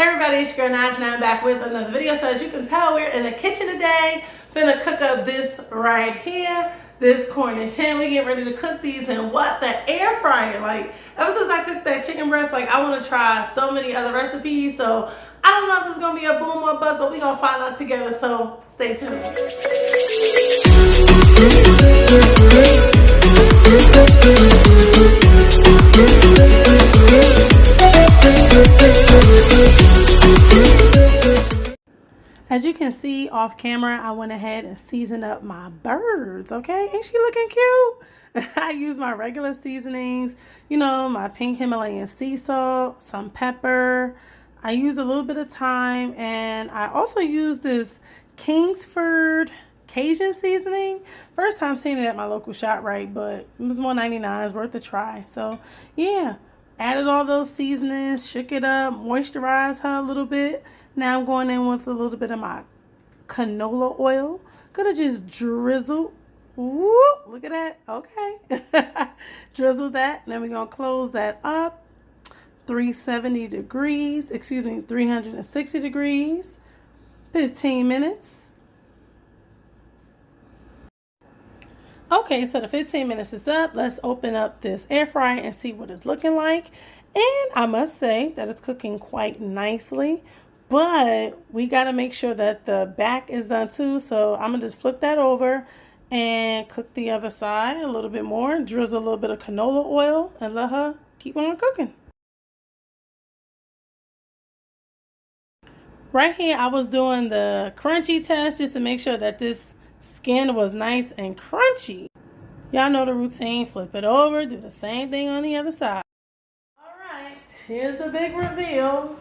Hey everybody, it's your girl Nijah and I'm back with another video. So as you can tell, we're in the kitchen today. Finna cook up this right here, this Cornish hen. We get ready to cook these in what? The air fryer. Like, ever since I cooked that chicken breast, like I want to try so many other recipes. So I don't know if this is gonna be a boom or a bust, but we're gonna find out together. So stay tuned. As you can see off camera, I went ahead and seasoned up my birds, okay? Ain't she looking cute? I use my regular seasonings, you know, my pink Himalayan sea salt, some pepper. I use a little bit of thyme, and I also use this Kingsford Cajun seasoning. First time seeing it at my local ShopRite, but it was $1.99. It's worth a try. So, yeah. Added all those seasonings, shook it up, moisturized her a little bit. Now I'm going in with a little bit of my canola oil. Gonna just drizzle. Whoop, look at that. Okay. Drizzle that. And then we're gonna close that up. 360 degrees. 15 minutes. Okay, so the 15 minutes is up. Let's open up this air fryer and see what it's looking like. And I must say that it's cooking quite nicely, but we got to make sure that the back is done too. So I'm going to just flip that over and cook the other side a little bit more. Drizzle a little bit of canola oil and let her keep on cooking. Right here, I was doing the crunchy test just to make sure that this skin was nice and crunchy. Y'all know the routine. Flip it over, do the same thing on the other side. Alright, here's the big reveal.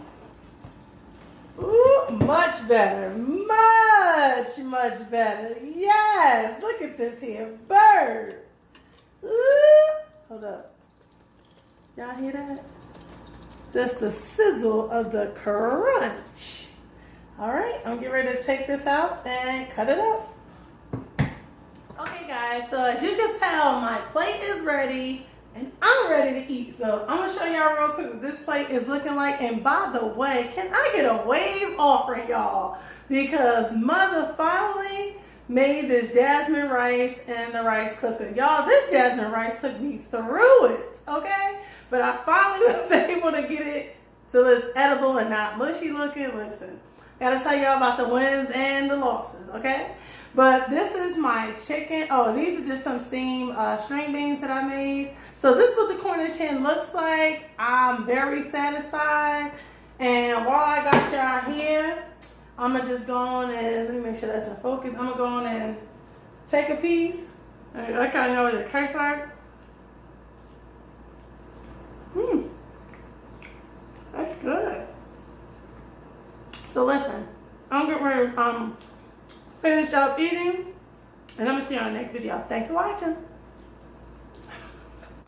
Ooh, much better. Much better. Yes, look at this here bird. Ooh, hold up. Y'all hear that? That's the sizzle of the crunch. Alright, I'm getting ready to take this out and cut it up. Okay guys, so as you can tell, my plate is ready and I'm ready to eat. So I'm gonna show y'all real quick what this plate is looking like. And by the way, can I get a wave offering, y'all? Because mother finally made this jasmine rice in the rice cooker. Y'all, this jasmine rice took me through it, okay? But I finally was able to get it till it's edible and not mushy looking. Listen, gotta tell y'all about the wins and the losses, okay? But this is my chicken. Oh, these are just some steamed string beans that I made. So this is what the Cornish hen looks like. I'm very satisfied. And while I got y'all here, I'm going to just go on and, let me make sure that's in focus. I'm going to go on and take a piece. I kind of know what it tastes like. That's good. So listen, I'm getting ready to finish up eating, and I'm gonna see you on the next video. Thanks for watching.